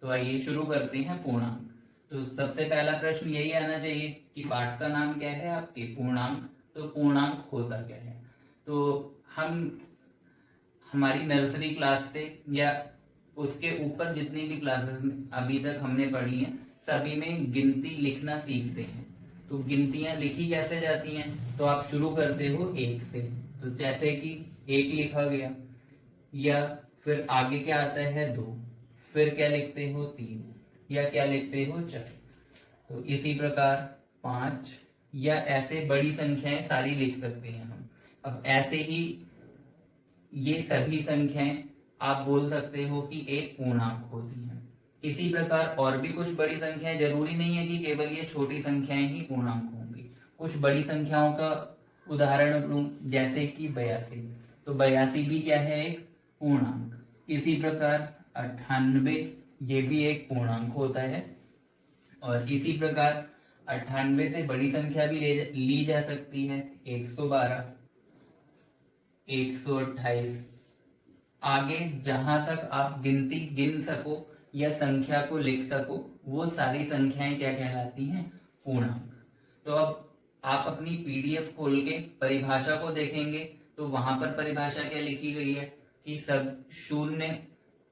तो आइए शुरू करते हैं पूर्णांक। तो सबसे पहला प्रश्न यही आना चाहिए कि पाठ का नाम क्या है आपके, पूर्णांक। तो पूर्णांक होता क्या है? तो हम हमारी नर्सरी क्लास से या उसके ऊपर जितनी भी क्लासेस अभी तक हमने पढ़ी हैं, सभी में गिनती लिखना सीखते हैं। तो गिनतियां लिखी कैसे जाती हैं? तो आप शुरू करते हो एक से। तो जैसे कि एक लिखा गया, या फिर आगे क्या आता है दो, फिर क्या लिखते हो तीन, या क्या लिखते हो चार। तो इसी प्रकार पांच, या ऐसे बड़ी संख्याएं सारी लिख सकते हैं हम। अब ऐसे ही ये सभी संख्याएं आप बोल सकते हो कि एक पूर्णांक होती हैं। इसी प्रकार और भी कुछ बड़ी संख्याएं, जरूरी नहीं है कि केवल ये छोटी संख्याएं ही पूर्णांक होंगी। कुछ बड़ी संख्याओं का उदाहरण लूं, जैसे कि 82। तो 82 भी क्या है? एक पूर्णांक। इसी प्रकार 98, ये भी एक पूर्णांक होता है। और इसी प्रकार 98 से बड़ी संख्या भी ली जा सकती है, 112, 128। आगे जहां तक आप गिनती गिन सको या संख्या को लिख सको, वो सारी संख्याएं क्या कहलाती हैं? पूर्णांक। तो अब आप अपनी पीडीएफ खोल के परिभाषा को देखेंगे तो वहां पर परिभाषा क्या लिखी गई है कि सब शून्य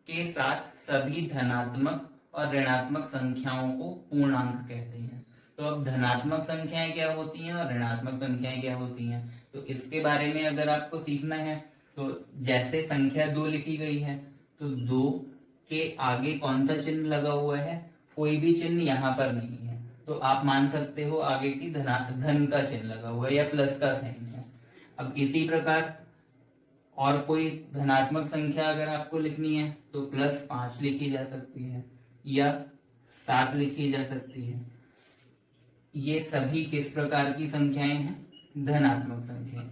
के साथ सभी धनात्मक और ऋणात्मक संख्याओं को पूर्णांक कहते हैं। तो अब धनात्मक संख्याएं क्या होती हैं और ऋणात्मक संख्याएं क्या होती हैं, तो इसके बारे में अगर आपको सीखना है तो जैसे संख्या 2 लिखी गई है, तो 2 के आगे कौन सा चिन्ह लगा हुआ है? कोई भी चिन्ह यहाँ पर नहीं है। तो आप मान सकते हो आगे की धन का चिन्ह लगा हुआ है या प्लस का साइन है। अब इसी प्रकार और कोई धनात्मक संख्या अगर आपको लिखनी है तो +5 लिखी जा सकती है या 7 लिखी जा सकती है। ये सभी किस प्रकार की संख्याएं हैं? धनात्मक संख्याएं।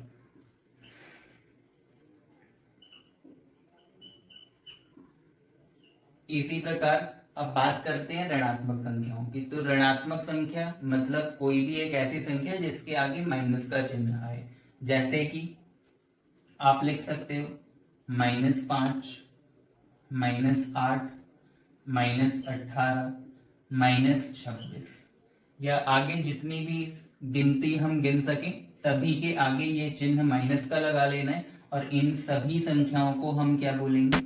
इसी प्रकार अब बात करते हैं ऋणात्मक संख्याओं की। तो ऋणात्मक संख्या मतलब कोई भी एक ऐसी संख्या जिसके आगे माइनस का चिन्ह आए। जैसे कि आप लिख सकते हो -5, -8, -18, -26, या आगे जितनी भी गिनती हम गिन सकें सभी के आगे ये चिन्ह माइनस का लगा लेना है। और इन सभी संख्याओं को हम क्या बोलेंगे?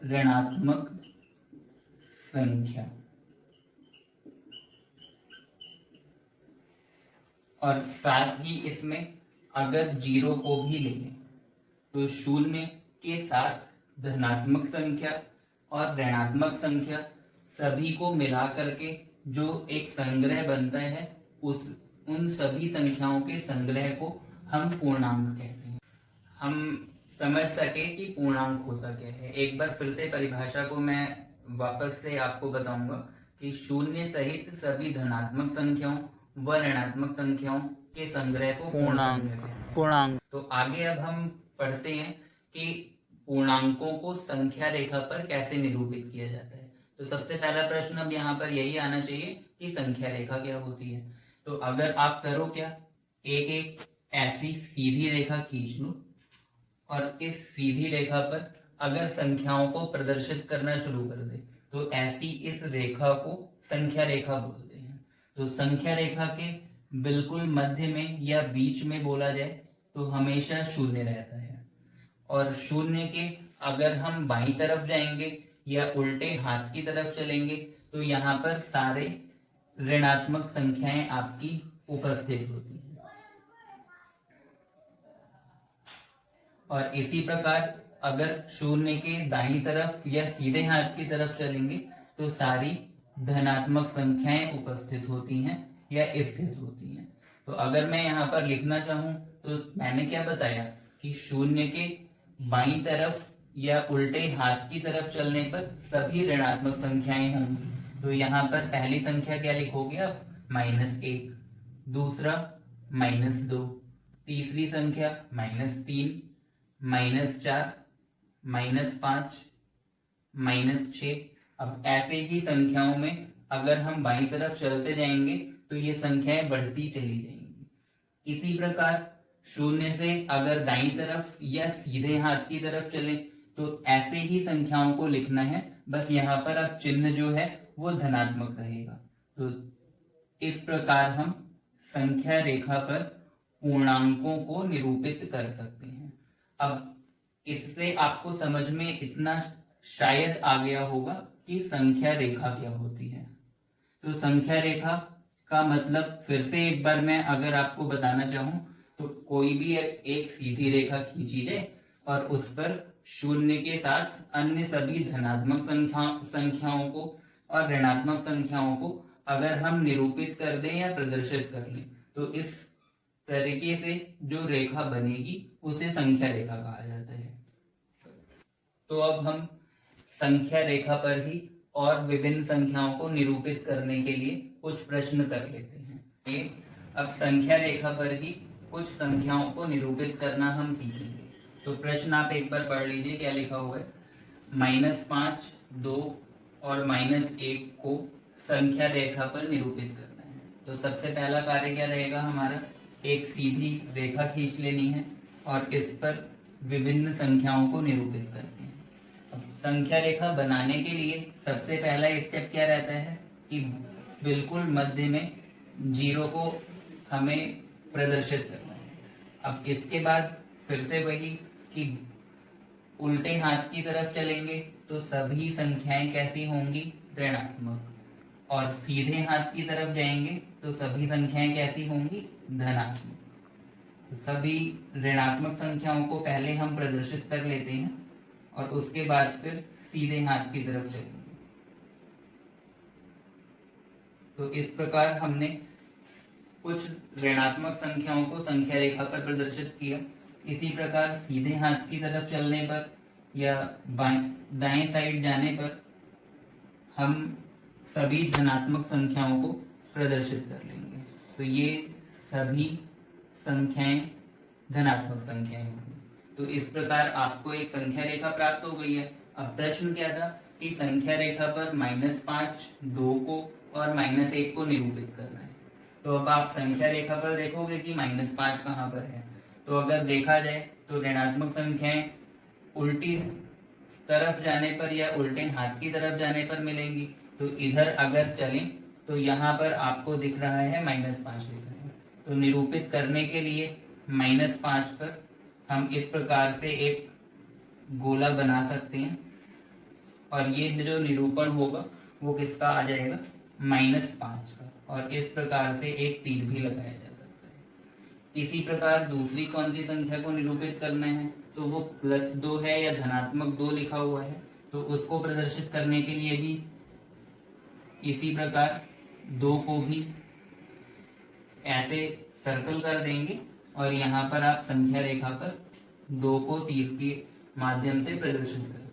ऋणात्मक संख्या। और साथ ही इसमें अगर जीरो को भी ले लें तो शून्य के साथ धनात्मक संख्या और ऋणात्मक संख्या सभी को मिला करके जो एक संग्रह बनता है, उस उन सभी संख्याओं के संग्रह को हम पूर्णांक कहते हैं। हम समझ सके कि पूर्णांक होता क्या है, एक बार फिर से परिभाषा को मैं वापस से आपको बताऊंगा कि शून्य सहित सभी धनात्मक संख्याओं व ऋणात्मक संख्याओं के संग्रह को पूर्णांक। तो आगे अब हम पढ़ते हैं कि पूर्णांकों को संख्या रेखा पर कैसे निरूपित किया जाता है। तो सबसे पहला प्रश्न अब यहाँ पर यही आना चाहिए कि संख्या रेखा क्या होती है। तो अगर आप करो क्या, एक ऐसी सीधी रेखा खींच लो और इस सीधी रेखा पर अगर संख्याओं को प्रदर्शित करना शुरू कर दे तो ऐसी इस रेखा को संख्या रेखा बोलते हैं। तो संख्या रेखा के बिल्कुल मध्य में या बीच में बोला जाए तो हमेशा शून्य रहता है। और शून्य के अगर हम बाईं तरफ जाएंगे या उल्टे हाथ की तरफ चलेंगे तो यहाँ पर सारे ऋणात्मक संख्याएं आपकी उपस्थित होती हैं। और इसी प्रकार अगर शून्य के दाईं तरफ या सीधे हाथ की तरफ चलेंगे तो सारी धनात्मक संख्याएं उपस्थित होती हैं या स्थित होती हैं। तो अगर मैं यहाँ पर लिखना चाहूं तो मैंने क्या बताया कि शून्य के बाईं तरफ या उल्टे हाथ की तरफ चलने पर सभी ऋणात्मक संख्याएं होंगी। तो यहाँ पर पहली संख्या क्या लिखोगे आप? -1, दूसरा -2, तीसरी संख्या -3, -4, -5, -6। अब ऐसे ही संख्याओं में अगर हम बाईं तरफ चलते जाएंगे तो ये संख्याएं बढ़ती चली जाएंगी। इसी प्रकार शून्य से अगर दाईं तरफ या सीधे हाथ की तरफ चलें तो ऐसे ही संख्याओं को लिखना है, बस यहाँ पर अब चिन्ह जो है वो धनात्मक रहेगा। तो इस प्रकार हम संख्या रेखा पर पूर्णांकों को निरूपित कर सकते हैं। अब इससे आपको समझ में इतना शायद आ गया होगा कि संख्या रेखा क्या होती है। तो संख्या रेखा का मतलब फिर से एक बार मैं अगर आपको बताना चाहूं तो कोई भी एक सीधी रेखा खींची जाए और उस पर शून्य के साथ अन्य सभी धनात्मक संख्याओं को और ऋणात्मक संख्याओं को अगर हम निरूपित कर दें या प्रदर्शित कर लें तो इस तरीके से जो रेखा बनेगी उसे संख्या रेखा कहा जाता है। तो अब हम संख्या रेखा पर ही और विभिन्न संख्याओं को निरूपित करने के लिए कुछ प्रश्न कर लेते हैं। अब संख्या रेखा पर ही कुछ संख्याओं को निरूपित करना हम सीखेंगे। तो प्रश्न आप एक बार पढ़ लीजिए, क्या लिखा हुआ है। -5, 2 और -1 को संख्या रेखा पर निरूपित करना है। तो सबसे पहला कार्य क्या रहेगा हमारा, एक सीधी रेखा खींच लेनी है और इस पर विभिन्न संख्याओं को निरूपित करते हैं। अब संख्या रेखा बनाने के लिए सबसे पहला स्टेप क्या रहता है कि बिल्कुल मध्य में 0 को हमें प्रदर्शित करना है। अब इसके बाद फिर से वही कि उल्टे हाथ की तरफ चलेंगे तो सभी संख्याएं कैसी होंगी, ऋणात्मक, और सीधे हाथ की तरफ जाएंगे तो सभी संख्याएं कैसी होंगी, धनात्मक। तो सभी ऋणात्मक संख्याओं को पहले हम प्रदर्शित कर लेते हैं और उसके बाद फिर सीधे हाथ की तरफ चलेंगे। तो इस प्रकार हमने कुछ ऋणात्मक संख्याओं को संख्या रेखा पर प्रदर्शित किया। इसी प्रकार सीधे हाथ की तरफ चलने पर या दाएं साइड जाने पर हम सभी धनात्मक संख्याओं को प्रदर्शित कर लेंगे। तो ये सभी संख्याएं धनात्मक संख्याएं होंगी। तो इस प्रकार आपको एक संख्या रेखा प्राप्त हो गई है। अब प्रश्न क्या था कि संख्या रेखा पर -5, 2 को और -1 को निरूपित करना है। तो अब आप संख्या रेखा पर देखोगे कि -5 कहाँ पर है। तो अगर देखा जाए तो ऋणात्मक संख्याएं उल्टी तरफ जाने पर या उल्टे हाथ की तरफ जाने पर मिलेंगी। तो इधर अगर चलें तो यहाँ पर आपको दिख रहा है -5 दिख रहा है। तो निरूपित करने के लिए -5 पर हम इस प्रकार से एक गोला बना सकते हैं और ये जो निरूपण होगा वो किसका आ जाएगा, -5 का, और इस प्रकार से एक तीर भी लगाया जा सकता है। इसी प्रकार दूसरी कौन सी संख्या को निरूपित करना है, तो वो +2 है या धनात्मक 2 लिखा हुआ है। तो उसको प्रदर्शित करने के लिए भी इसी प्रकार 2 को भी ऐसे सर्कल कर देंगे और यहाँ पर आप संख्या रेखा पर 2 को तीर के माध्यम से प्रदर्शित करेंगे।